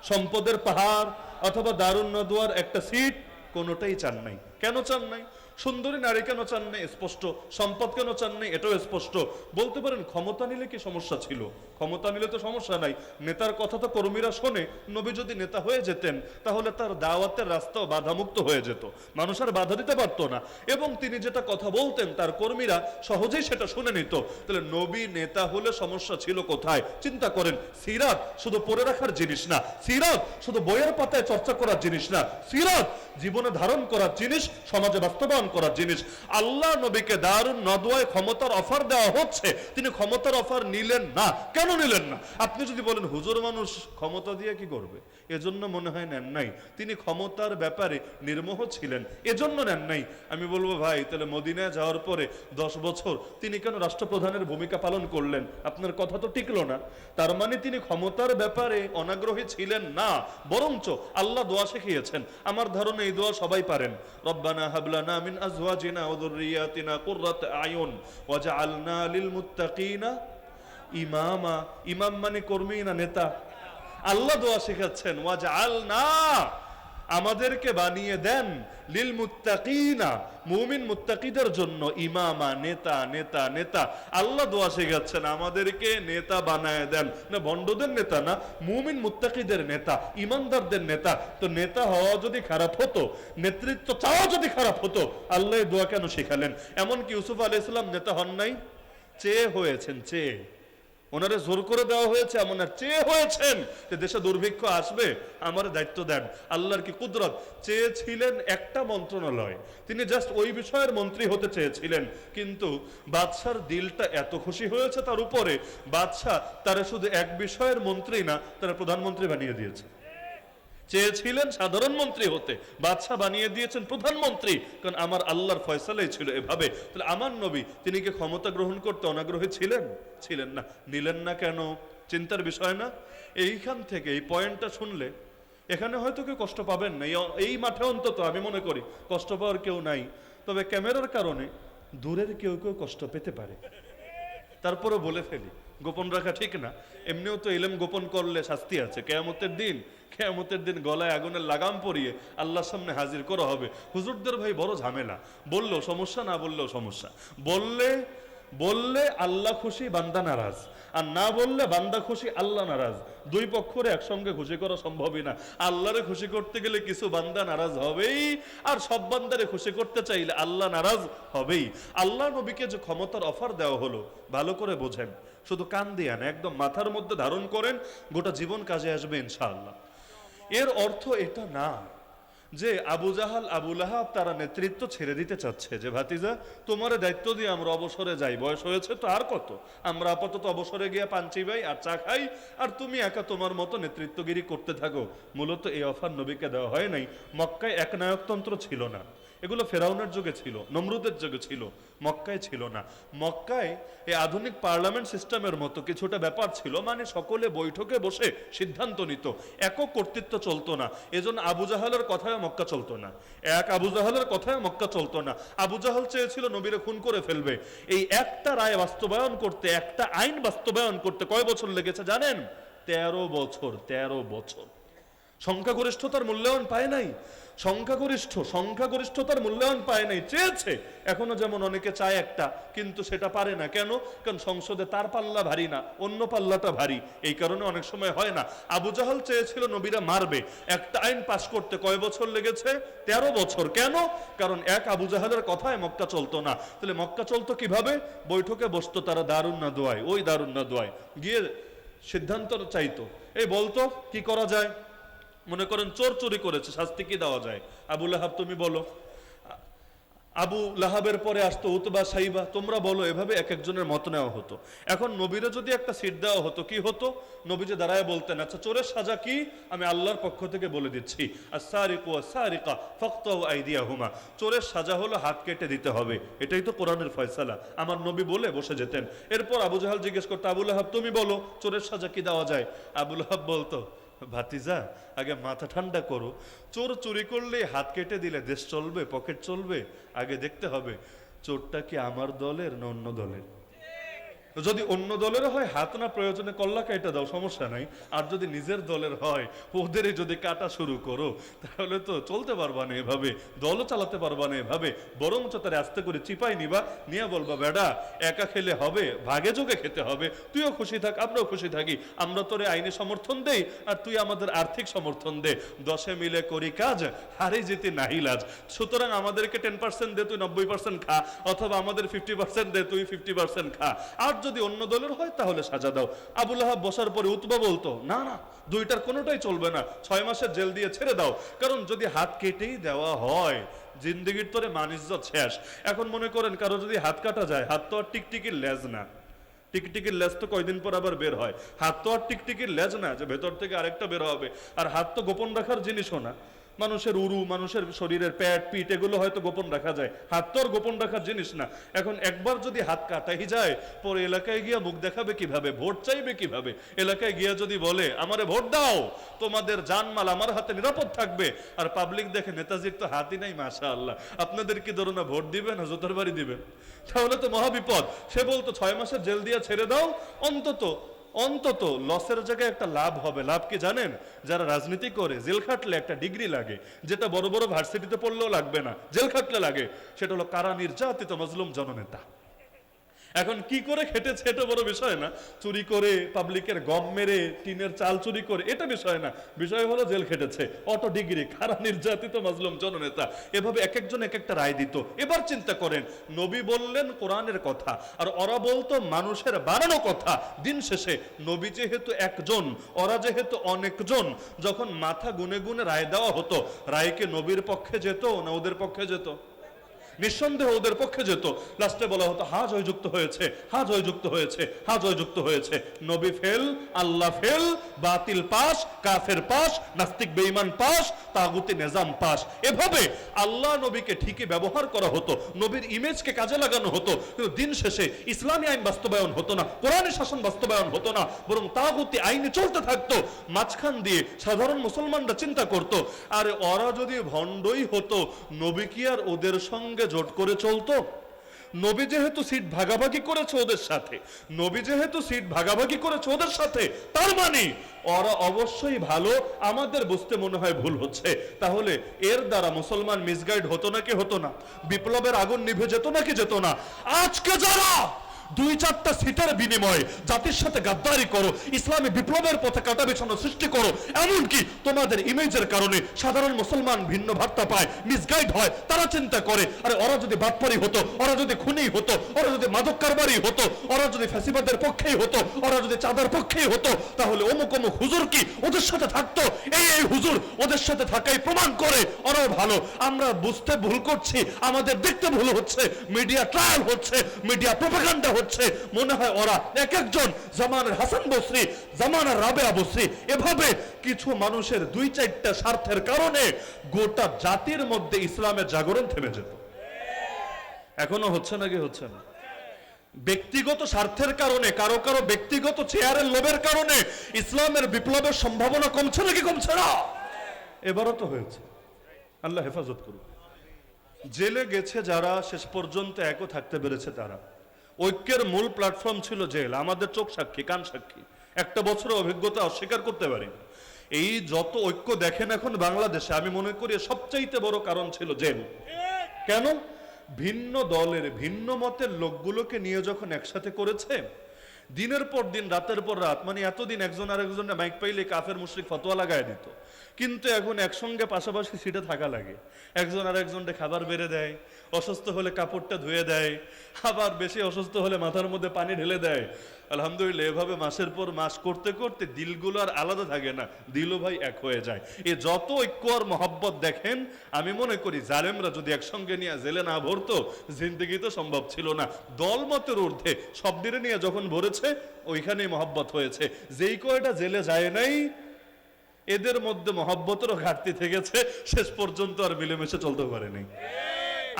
সম্পদের পাহাড়, অথবা দারুন নাদওয়ার একটা সিট? কোনোটাই চান নাই। কেন চান নাই? সুন্দরী নারী কেন চান নাই স্পষ্ট, সম্পদ কেন চান নাই এটাও স্পষ্ট। বলতে পারেন ক্ষমতা নিলে কি সমস্যা ছিল? ক্ষমতা নিলে তো সমস্যা নাই, নেতার কথা তো কর্মীরা শোনে। নবী যদি নেতা হয়ে যেতেন তাহলে তার দাওয়াতের রাস্তাও বাধামুক্ত হয়ে যেত, মানুষ আর বাধা দিতে পারতো না, এবং তিনি যেটা কথা বলতেন তার কর্মীরা সহজেই সেটা শুনে নিত। তাহলে নবী নেতা হলে সমস্যা ছিল কোথায়? চিন্তা করেন, সিরাত শুধু পড়ে রাখার জিনিস না, সিরাত শুধু বইয়ের পাতায় চর্চা করার জিনিস না, সিরাত জীবনে ধারণ করার জিনিস, সমাজে বাস্তবায়ন করার জিনিস। আল্লাহ নবীকে দারুন নাদওয়ায় ক্ষমতার অফার দেওয়া হচ্ছে, তিনি ক্ষমতার অফার নিলেন না। কেন নিলেন না? আপনি যদি বলেন হুজুর মানুষ ক্ষমতা দিয়ে কি করবে, এজন্য মনে হয় নেন নাই, তিনি ক্ষমতার ব্যাপারে নির্মোহ ছিলেন এজন্য নেন নাই। আমি বলবো ভাই, তাহলে মদিনায় যাওয়ার পরে 10 বছর তিনি কেন রাষ্ট্রপ্রধানের ভূমিকা পালন করলেন? আপনার কথা তো টিকলো না। তার মানে তিনি ক্ষমতার ব্যাপারে অনাগ্রহী ছিলেন না, বরঞ্চ আল্লাহ দোয়া শিখিয়েছেন। আমার ধারণা এই দোয়া সবাই পারেন, রব্বানা হাবলানা মিন আজওয়াজিনা ওয়া যুররিয়াতিনা কুররাতা আয়ুন ওয়াজআলনা লিল মুত্তাকিনা ইমামা। ইমাম মানে কর্মী না নেতা? আল্লাহ দোয়া শেখাচ্ছেন, ওয়াজআলনা, আমাদেরকে বানিয়ে দেন, লিল মুত্তাকিনা, মুমিন মুত্তাকিদের জন্য, ইমামা, নেতা নেতা নেতা। আল্লাহ দোয়া শেখাচ্ছেন আমাদেরকে নেতা বানায় দেন, না ভণ্ডদের নেতা না, মুমিন মুত্তাকিদের নেতা, ইমানদারদের নেতা। তো নেতা হওয়া যদি খারাপ হতো, নেতৃত্ব চাওয়া যদি খারাপ হতো, আল্লাহ দোয়া কেন শেখালেন? এমনকি ইউসুফ আলাইহিস সালাম নেতা হন নাই, চেয়ে হয়েছেন, চেয়ে, ওনারে জোর করে দেওয়া হয়েছে, এমন আর চেয়ে হয়েছেন যে দেশে দুর্ভিক্ষ আসবে, আমার দায়িত্ব দেন। আল্লাহর কি কুদরত! চেয়েছিলেন একটা মন্ত্রণালয়, তিনি জাস্ট ওই বিষয়ের মন্ত্রী হতে চেয়েছিলেন, কিন্তু বাদশার দিলটা এত খুশি হয়েছে তার উপরে, বাদশা তারা শুধু এক বিষয়ের মন্ত্রী না, তারা প্রধানমন্ত্রী বানিয়ে দিয়েছে। চেয়েছিলেন সাধারণ মন্ত্রী হতে, বাদশা বানিয়ে দিয়েছেন প্রধানমন্ত্রী, কারণ আমার আল্লাহর ফয়সালাই ছিল এভাবে। তাহলে আমার নবী, তিনি কি ক্ষমতা গ্রহণ করতে অনাগ্রহী ছিলেন? ছিলেন না। নিলেন না কেন? চিন্তার বিষয় না? এইখান থেকে এই পয়েন্টটা শুনলে এখানে হয়তো কেউ কষ্ট পাবেন না, এই মাঠে অন্তত আমি মনে করি কষ্ট পাওয়ার কেউ নাই। তবে ক্যামেরার কারণে দূরের কেউ কেউ কষ্ট পেতে পারে, তারপরও বলে ফেলি, গোপন রাখা ঠিক না। এমনিও তো ইলম গোপন করলে শাস্তি আছে, কিয়ামতের দিন, কিয়ামতের দিন গলায় আগুনের লাগাম পরিয়ে আল্লাহর সামনে হাজির করা হবে। হুজুরদের ভাই বড় ঝামেলা, বললেও সমস্যা, না বললেও সমস্যা। বললে আল্লাহ খুশি বান্দা নারাজ, আর না বললে বান্দা খুশি আল্লাহ নারাজ। 2 পক্ষরে একসঙ্গে খুশি করা সম্ভবই না। আল্লাহরে খুশি করতে গেলে কিছু বান্দা নারাজ হবেই, আর সব বান্দারে খুশি করতে চাইলে আল্লাহ নারাজ হবেই। আল্লাহ নবীকে যে ক্ষমতার অফার দেওয়া হলো, ভালো করে বোঝেন, শুধু কান দিয়ে না, একদম মাথার মধ্যে ধারণ করেন, গোটা জীবন কাজে আসবে ইনশাআল্লাহ। এর অর্থ এটা না যে আবু জাহাল, আবু লাহাব তারা নেতৃত্ব ছেড়ে দিতে চাচ্ছে, যে ভাতিজা তোমার দায়িত্ব দিয়ে আমরা অবসরে যাই, বয়স হয়েছে তো আর কত, আমরা আপাতত অবসরে গিয়ে পাঞ্চি ভাই আর চা খাই, আর তুমি একা তোমার মতো নেতৃত্বগিরি করতে থাকো। মূলত এই অফার নবীকে দেওয়া হয় নাই। মক্কায় একনায়কতন্ত্র ছিল না, এগুলো ফেরাউনের যুগে ছিল, নমরুদের যুগে ছিল, মক্কায় ছিল না। মক্কায় এই আধুনিক পার্লামেন্ট সিস্টেমের মতো কিছুটা ব্যাপার ছিল, মানে সকলে বৈঠকে বসে সিদ্ধান্ত নিত, একক কর্তৃত্ব চলতো না। এজন্য আবু জাহালের কথায় মক্কা চলতো না, এক আবু জাহালের কথায় মক্কা চলতো না। আবু জাহাল চেয়েছিল নবীরে খুন করে ফেলবে। এই একটা রায় বাস্তবায়ন করতে, একটা আইন বাস্তবায়ন করতে কয় বছর লেগেছে জানেন? 13 বছর। 13 বছর। সংখ্যাগরিষ্ঠতার মূল্যায়ন পায় নাই, সংখ্যাগরিষ্ঠতার মূল্যায়ন পায় নাই। চেয়েছে, এখনো যেমন অনেকে চায় একটা, কিন্তু সেটা পারে না। কেন? কারণ সংসদে তার পাল্লা ভারী না, অন্য পাল্লাটা ভারী, এই কারণে অনেক সময় হয় না। আবু জাহাল চেয়েছিল নবীরা মারবে, একটা আইন পাশ করতে কয় বছর লেগেছে? 13 বছর। কেন? কারণ এক আবু জাহালের কথায় মক্কা চলতো না। তাহলে মক্কা চলতো কিভাবে? বৈঠকে বসতো তারা দারুন না দোয়ায়, ওই দারুন না দোয়ায় গিয়ে সিদ্ধান্ত চাইতো। এই বলতো কি করা যায়? মনে করেন চোর চুরি করেছে, শাস্তি কি দেওয়া যায়? আবু লাহাব তুমি বলো। আবু লাহাবের পরে আসতো উতবা, সাইবা, তোমরা বলো। এভাবে এক একজনের মত নেওয়া হতো। এখন নবীরে যদি একটা সিট দেওয়া হতো, কি হতো? নবীজি দাঁড়ায় বলতেন, আচ্ছা চোরের সাজা কি? আমি আল্লাহর পক্ষ থেকে বলে দিচ্ছি, আস-সারিকু ওয়াস-সারিকা ফাকতাউ আইদিয়াহুমা। চোরের সাজা হলো হাত কেটে দিতে হবে, এটাই তো কোরআনের ফয়সালা। আমার নবী বলে বসে যেতেন। এরপর আবু জাহাল জিজ্ঞেস করতো, আবু লাহাব তুমি বলো চোরের সাজা কি দেওয়া যায়? আবু লাহাব বলতো, ভাতিজা আগে মাথা ঠান্ডা করো, চোর চুরি করলে হাত কেটে দিলে দেশ চলবে, পকেট চলবে? আগে দেখতে হবে চোরটা কি আমার দলের না অন্য দলের। যদি অন্য দলের হয় হাত না প্রয়োজনে কল্লা কাটা দাও, সমস্যা নাই। আর যদি নিজের দলের হয় ওদের যদি কাটা শুরু করো, তাহলে তো চলতে পারবা না এভাবে, দলও চালাতে পারবা না এভাবে। বরঞ্চ তারা আস্তে করে চিপাই নিবা, নিয়ে বলবা, বেডা একা খেলে হবে, ভাগে যোগে খেতে হবে, তুইও খুশি থাক আমরাও খুশি থাকি, আমরা তোরে আইনি সমর্থন দেই আর তুই আমাদের আর্থিক সমর্থন দে, 10 মিলে করি কাজ, হারে যেতে নাহি লাজ। সুতরাং আমাদেরকে 10% দে, তুই 90% খা, অথবা আমাদের 50% দে, তুই 50% খা। আর যদি অন্য দলের হয় তাহলে সাজা দাও। আবু লাহাব বসার পরে উতবা বলতো, না না, দুইটার কোনোটাই চলবে না, 6 মাসের জেল দিয়ে ছেড়ে দাও। কারণ যদি হাত কেটেই দেওয়া হয় জিন্দেগির তোরে মান-ইজ্জত শেষ। এখন মনে করেন কারো যদি হাত কাটা যায়, হাত তো আর টিকটিকির লেজ না, টিকটিকির লেজ তো কয়দিন পর আবার বের হয়। হাত তো আর টিকটিকির লেজ না যে ভেতর থেকে আরেকটা বের হবে। আর হাত তো গোপন রাখার জিনিসও না। মানুষের উরু, মানুষের শরীরের পেট, পিঠ, এগুলো হয়তো গোপন রাখা যায়, হাত তো আর গোপন রাখার জিনিস না। এখন একবার যদি হাত কাটাই যায়, পরে এলাকায় গিয়া মুখ দেখাবে কিভাবে, ভোট চাইবে কিভাবে? এলাকায় গিয়া যদি বলে আমারে ভোট দাও, তোমাদের জানমাল আমার হাতে নিরাপদ থাকবে, আর পাবলিক দেখে নেতাজির তো হাতই নাই, মাশাআল্লাহ, আপনাদের কি ধরুন না ভোট দিবেন না জোতার বাড়ি দিবেন? তাহলে তো মহাবিপদ। সে বলতো 6 মাসের জেল দিয়া ছেড়ে দাও, অন্তত লসের জায়গায় একটা লাভ হবে। লাভ কি জানেন? যারা রাজনীতি করে জেল খাটলে একটা ডিগ্রি লাগে, যেটা বড় বড় ভার্সিটিতে পড়লেও লাগবে না, জেল খাটলে লাগে। সেটা হলো কারা নির্যাতিত মজলুম জননেতা। এখন কি করে খেটেছে এটা বড় বিষয় না, চুরি করে, পাবলিকের গম মেরে, টিনের চাল চুরি করে, এটা বিষয় না। বিষয় হলো জেল খেটেছে, অটো ডিগ্রি, কারা নির্যাতিত মজলুম জননেতা। এভাবে এক একজন এক একটা রায় দিত। এবার চিন্তা করেন, নবী বললেন কোরআনের কথা, আর ওরা বলতো মানুষের বানানো কথা। দিন শেষে নবী যেহেতু একজন, ওরা যেহেতু অনেকজন, যখন মাথা গুনে গুনে রায় দেওয়া হতো, রায়কে নবীর পক্ষে যেত না ওদের পক্ষে যেত? নিঃসন্দেহ ওদের পক্ষে যেত। লাস্টে বলা হতো হা জয়যুক্ত হয়েছে, হা জয়যুক্ত হয়েছে, হা জয়যুক্ত হয়েছে। নবী ফেল, আল্লাহ ফেল, বাতিল পাস, কাফের পাস, নাস্তিক বেঈমান পাস, তাগুতি নিজাম পাস। এভাবে আল্লাহ নবীকে ঠিকই ব্যবহার করা হতো, নবীর ইমেজকে কাজে লাগানো হতো। কিন্তু দিন শেষে ইসলামী আইন বাস্তবায়ন হতো না, কোরআনী শাসন বাস্তবায়ন হতো না, বরং তাগুতি আইনে চলতে থাকতো। মাঝখান দিয়ে সাধারণ মুসলমানরা চিন্তা করতো, আরে ওরা যদি ভণ্ডই হতো, নবী কি আর ওদের সঙ্গে জোট করে চলতো? নবী যেহেতু সিট ভাগাভাগি করেছে ওদের সাথে, নবী যেহেতু সিট ভাগাভাগি করেছে ওদের সাথে, তার মানে ওরা অবশ্যই ভালো। আমাদের বুঝতে মনে হয় ভুল হচ্ছে। তাহলে এর দ্বারা মুসলমান মিসগাইড হতো নাকি হতো না? বিপ্লবের আগুন নিভে যেত নাকি যেত না? আজকে যারা 2-4টা সিটের বিনিময়ে জাতির সাথে গাদ্দারি করো, ইসলামী বিপ্লবের পথে কাটা বিছানো সৃষ্টি করো, এমনকি তোমাদের ইমেজের কারণে সাধারণ মুসলমান ভিন্ন বার্তা পায়, মিসগাইড হয়, তারা চিন্তা করে আরে ওরা যদি বাটপারি হতো, ওরা যদি খুনি হতো, ওরা যদি মাদক কারবারি হতো, ওরা যদি ফ্যাসিবাদের পক্ষেই হতো, ওরা যদি চাঁদার পক্ষেই হতো, তাহলে অমুক অমুক হুজুর কি ওদের সাথে থাকতো? এই হুজুর ওদের সাথে থাকাই প্রমাণ করে ওরাও ভালো। আমরা বুঝতে ভুল করছি, আমাদের দেখতে ভুল হচ্ছে, মিডিয়া ট্রায়াল হচ্ছে, মিডিয়া প্রোপাগান্ডা হচ্ছে মনে হয় ওরা এক একজন জামানের হাসান বসরি, জামানের রাবেয়া বসরি। এভাবে কিছু মানুষের দুই চারটা স্বার্থের কারণে গোটা জাতির মধ্যে ইসলামের জাগরণ থেমে যেত। এখনো হচ্ছে নাকি হচ্ছে না? ব্যক্তিগত স্বার্থের কারণে, কারো কারো ব্যক্তিগত চেয়ারের লোভের কারণে ইসলামের বিপ্লবের সম্ভাবনা কমছে নাকি কমছে না? এবারও তো হয়েছে। আল্লাহ হেফাজত করুন। জেলে গেছে যারা, শেষ পর্যন্ত একও থাকতে পেরেছে তারা। ঐক্যের মূল প্ল্যাটফর্ম ছিল জেল। আমাদের চোখ সাক্ষী, কান সাক্ষী, একটা বছরের অভিজ্ঞতা অস্বীকার করতে পারি না। এই যত ঐক্য দেখেন এখন বাংলাদেশে, আমি মনে করি সবচাইতে বড় কারণ ছিল জেল। কেন? ভিন্ন দলের ভিন্ন মতের লোকগুলোকে নিয়ে যখন একসাথে করেছে, দিনের পর দিন, রাতের পর রাত, মানে এতদিন একজন আর একজনের মাইক পাইলে কাফের মুশরিক ফতোয়া লাগায় দিত, কিন্তু এখন একসঙ্গে পাশাপাশি সিটে থাকা লাগে। একজন আর একজনকে খাবার বেড়ে দেয়, অসুস্থ হলে কাপড়টা ধুয়ে দেয়, আবার বেশি অসুস্থ হলে মাথার মধ্যে পানি ঢেলে দেয়। আলহামদুলিল্লাহ, এভাবে মাসের পর মাস করতে করতে দিলগুলো আর আলাদা থাকে না, দিলও ভাই এক হয়ে যায়। এ যত ঐক্য আর মহব্বত দেখেন, আমি মনে করি জালেমরা যদি একসঙ্গে নিয়ে জেলে না ভরতো, জিন্দগি তো সম্ভব ছিল না। দল মতের ঊর্ধ্বে সব দিনে নিয়ে যখন ভরেছে, ওইখানেই মহব্বত হয়েছে। যেই কয়টা জেলে যায় নাই, এদের মধ্যে মহব্বতেরও ঘাটতি থেকেছে, শেষ পর্যন্ত আর মিলেমিশে চলতে পারেনি।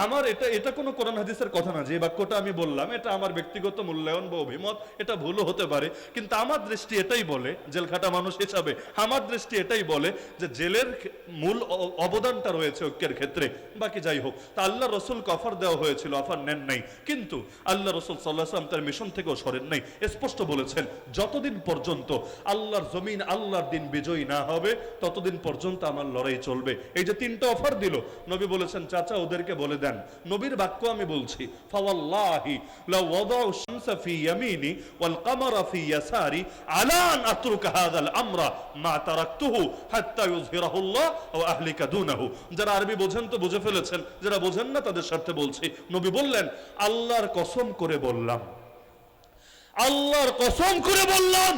আমার এটা কোনো কোরআন হাদিসের কথা না, যে বাক্যটা আমি বললাম এটা আমার ব্যক্তিগত মূল্যায়ন বা অভিমত, এটা ভুলও হতে পারে, কিন্তু আমার দৃষ্টি এটাই বলে, জেল খাটা মানুষ হিসাবে আমার দৃষ্টি এটাই বলে যে জেলের মূল অবদানটা রয়েছে ঐক্যের ক্ষেত্রে। বাকি যাই হোক, তা আল্লাহ রসুলকে অফার দেওয়া হয়েছিল, অফার নেন নাই, কিন্তু আল্লাহ রসুল সাল্লাল্লাহু আলাইহি ওয়াসাল্লাম তার মিশন থেকেও সরেন নাই। স্পষ্ট বলেছেন, যতদিন পর্যন্ত আল্লাহর জমিন, আল্লাহর দিন বিজয়ী না হবে, ততদিন পর্যন্ত আমার লড়াই চলবে। এই যে তিনটা অফার দিল, নবী বলেছেন চাচা ওদেরকে বলে দেন, নবীর বাক্য আমি বলছি, ফাওয়াল্লাহি লা ওয়াদাউ শামসা ফি ইয়ামিনি ওয়াল কামারা ফি ইয়াসারি আলা আন আতরুকা হাযাল আমরা মা তারাকতুহু হাত্তা ইউযহিরাহুল্লাহ ওয়া আহলিকা দুনাহু। যারা আরবি বোঝেন তো বুঝে ফেলেছেন, যারা বোঝেন না তাদের স্বার্থে বলছি। নবী বললেন, আল্লাহর কসম করে বললাম, আল্লাহর কসম করে বললাম,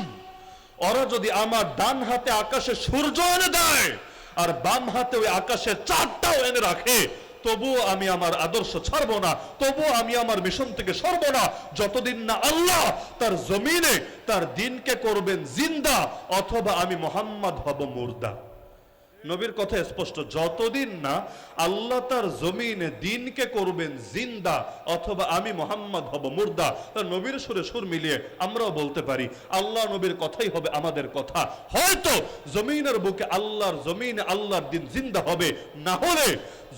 ওরা যদি আমার ডান হাতে আকাশে সূর্য এনে দেয় আর বাম হাতে ওই আকাশের চাঁদটাও এনে রাখে, তবুও আমি আমার আদর্শ ছাড়বো না, তবুও আমি আমার মিশন থেকে সরবো না, যতদিন না আল্লাহ তার জমিনে তার দিনকে করবেন জিন্দা, অথবা আমি মুহাম্মদ হব মুর্দা। নবীর কথা স্পষ্ট, যতদিন না আল্লাহ তার জমিনে দিনকে করবেন জিন্দা, অথবা আমি মুহাম্মদ হব মুর্দা। তার নবীর সুরে সুর মিলিয়ে আমরাও বলতে পারি, আল্লাহ নবীর কথাই হবে আমাদের কথা। হয়তো জমিনের বুকে আল্লাহর জমিনে আল্লাহর দিন জিন্দা হবে, না হলে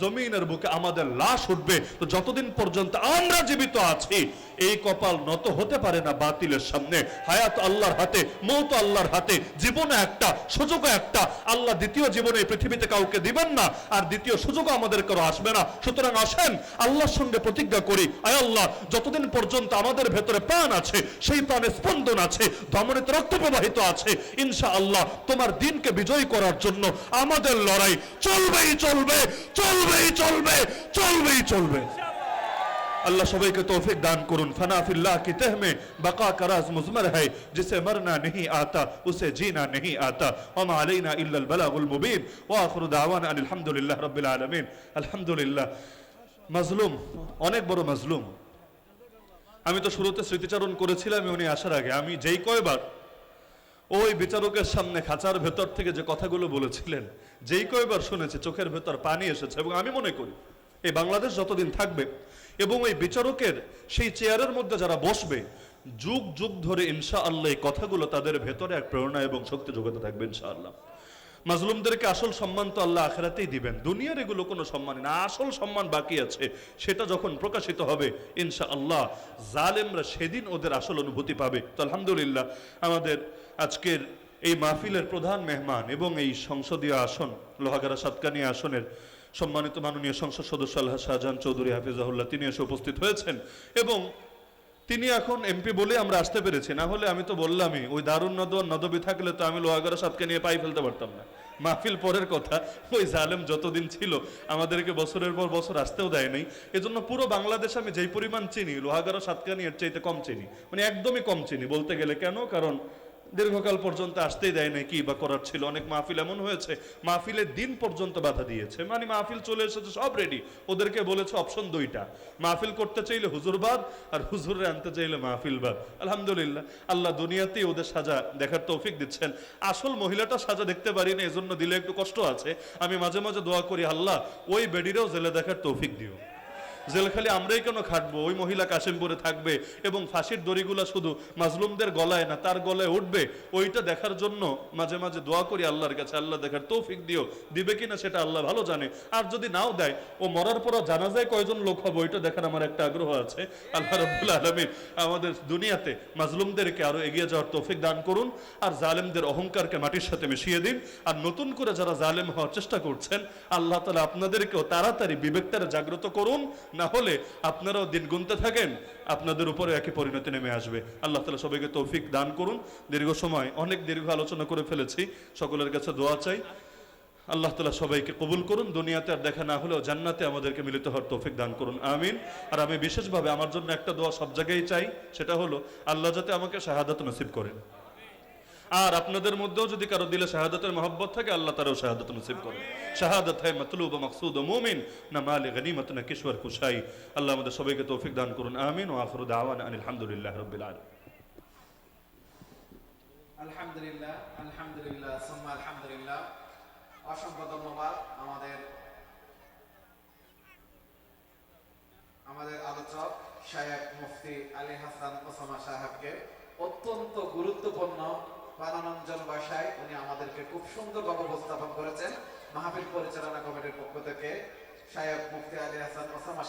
জমিনের বুকে আমাদের লাশ উঠবে। তো যতদিন পর্যন্ত আমরা জীবিত আছি, এই কপাল নত হতে পারে না বাতিলের সামনে। হায়াত আল্লাহর হাতে, মৌত আল্লাহর হাতে, জীবনে একটা, সুযোগও একটা। আল্লাহ দ্বিতীয় জীবনে পৃথিবীতে কাউকে দিবেন না, আর দ্বিতীয় সুযোগও আমাদের কারো আসবে না। সুতরাং আসেন আল্লাহর সঙ্গে প্রতিজ্ঞা করি, আয় আল্লাহ, যতদিন পর্যন্ত আমাদের ভেতরে প্রাণ আছে, সেই প্রাণে স্পন্দন আছে, ধমনীতে রক্ত প্রবাহিত আছে, ইনশাআল্লাহ তোমার দিনকে বিজয়ী করার জন্য আমাদের লড়াই চলবেই চলবে, চলবেই চলবে, চলবেই চলবে। अल्लाह सभी को तौफीक दान करुन। फना फिल्लाह की तह में बका का राज मुज़मर है, जिसे मरना नहीं आता उसे जीना नहीं आता। वमा अलैना इल्लल बलागुल मुबीन व आखिरु दावाना अनिल हम्दुलिल्लाहि रब्बिल आलमीन। अल्हम्दुलिल्लाह। মাজলুম, অনেক বড় মাজলুম। আমি তো শুরুতে স্মৃতিচারণ করেছিলাম উনি আসার আগে, আমি যেই কয়বার ওই বিচারকের সামনে খাঁচার ভেতর থেকে যে কথাগুলো বলেছিলেন, যেই কয়বার শুনেছি, চোখের ভেতর পানি এসেছে। এবং আমি মনে করি এই বাংলাদেশ যতদিন থাকবে এবং এই বিচারকের সেই চেয়ারের মধ্যে যারা বসবে, যুগ যুগ ধরে ইনশাআল্লাহ এই কথাগুলো তাদের ভেতরে এক প্রেরণা এবং শক্তি যোগাতে থাকবে ইনশাআল্লাহ। মাজলুমদেরকে আসল সম্মান তো আল্লাহ আখিরাতেই দিবেন, দুনিয়ার এগুলো কোনো সম্মান না। আসল সম্মান বাকি আছে, সেটা যখন প্রকাশিত হবে ইনশাআল্লাহ, জালেমরা সেদিন ওদের আসল অনুভূতি পাবে। তো আলহামদুলিল্লাহ, আমাদের আজকের এই মাহফিলের প্রধান মেহমান এবং এই সংসদীয় আসন লোহাগাড়া সাতকানিয়া আসনের সম্মানিত মাননীয় সংসদ সদস্য আলহাজ শাহজাহান চৌধুরী হাফিজাহুল্লাহ, তিনি এসে উপস্থিত হয়েছেন এবং তিনি এখন এমপি বলে আমরা আসতে পেরেছি, না হলে আমি তো বললামই ওই দারুন নদওয়ার নদবী থাকলে তো আমি লোহাগাড়া সাতকানিয়া পাই ফেলতে পারতাম না। মাহফিল পরের কথা, ওই জালেম যতদিন ছিল আমাদেরকে বছরের পর বছর আসতেও দেয় নাই। এজন্য পুরো বাংলাদেশ আমি যেই পরিমাণ চিনি, লোহাগাড়া সাতকানিয়ার চাইতে কম চিনি, মানে একদমই কম চিনি বলতে গেলে। কেন? কারণ দীর্ঘকাল পর্যন্ত আসতেই দেয় নাই, কি বা করার ছিল। অনেক মাহফিল এমন হয়েছে মাহফিলের দিন পর্যন্ত বাধা দিয়েছে, মানে মাহফিল চলে এসেছে সব রেডি, ওদেরকে বলেছে অপশন দুইটা, মাহফিল করতে চাইলে হুজুরবাদ আর হুজুরে আনতে চাইলে মাহফিলবাদ। আলহামদুলিল্লাহ আল্লাহ দুনিয়াতেই ওদের সাজা দেখার তৌফিক দিচ্ছেন। আসল মহিলাটা সাজা দেখতে পারি না, এজন্য দিলে একটু কষ্ট আছে। আমি মাঝে মাঝে দোয়া করি, আল্লাহ ওই বেডিরেও জেলে দেখার তৌফিক দিও। জেল খালি আমরাই কেন খাটবো, ওই মহিলা কাশিমপুরে থাকবে এবং ফাঁসির দড়িগুলা শুধু মাজলুমদের গলায় না তার গলায় উঠবে, ওইটা দেখার জন্য মাঝে মাঝে দোয়া করি আল্লাহর কাছে, আল্লাহ দেখার তৌফিক দিও। দিবে কিনা সেটা আল্লাহ ভালো জানে, আর যদি নাও দেয় ও মরার পর জানাজায় কয়জন লোক হবে ওইটা দেখার আমার একটা আগ্রহ আছে। আল্লাহ রাব্বুল আলামিন আমাদের দুনিয়াতে মাজলুমদেরকে আরো এগিয়ে যাওয়ার তৌফিক দান করুন, আর জালেমদের অহংকারকে মাটির সাথে মিশিয়ে দিন। আর নতুন করে যারা জালেম হওয়ার চেষ্টা করছেন আল্লাহ তাআলা আপনাদেরকেও তাড়াতাড়ি বিবেকটারে জাগ্রত করুন, না হলে আপনারাও দিন গুনতে থাকেন, আপনাদের উপরে একই পরিণতি নেমে আসবে। আল্লাহ তাআলা সবাইকে তৌফিক দান করুন। দীর্ঘ সময় অনেক দীর্ঘ আলোচনা করে ফেলেছি, সকলের কাছে দোয়া চাই আল্লাহ তাআলা সবাইকে কবুল করুন, দুনিয়াতে আর দেখা না হলেও জান্নাতে আমাদেরকে মিলিত হওয়ার তৌফিক দান করুন, আমিন। আর আমি বিশেষভাবে আমার জন্য একটা দোয়া সব জায়গায় চাই, সেটা হলো আল্লাহ যাতে আমাকে শাহাদাত নসিব করেন। আর আপনাদের মধ্যেও যদি কারো দিলে শাহাদাতের মহব্বত থাকে আল্লাহ তারও শাহাদাত নসিব করেন। শাহাদাত হয় মতলুব ও মকসুদ ও মুমিন, না মালে গনিমত না কিশোর কুশাই। আল্লাহ আমাদের সবাইকে তৌফিক দান করুন, আমিন। ওয়া আখিরু দাওয়ানা আনিল হামদুলিল্লাহি রাব্বিল আলামিন। আলহামদুলিল্লাহ, আলহামদুলিল্লাহ, সুম্মা আলহামদুলিল্লাহ। অসংখ্য ধন্যবাদ আমাদের আলোচক শায়েখ মুফতি আলী হাসান ওসামা সাহেবকে। অত্যন্ত গুরুত্বপূর্ণ প্রাণাঞ্জন ভাষায় উনি আমাদেরকে খুব সুন্দরভাবে উপস্থাপন করেছেন। মাহফিল পরিচালনা কমিটির পক্ষ থেকে শায়েখ মুফতি আলী হাসান ওসামা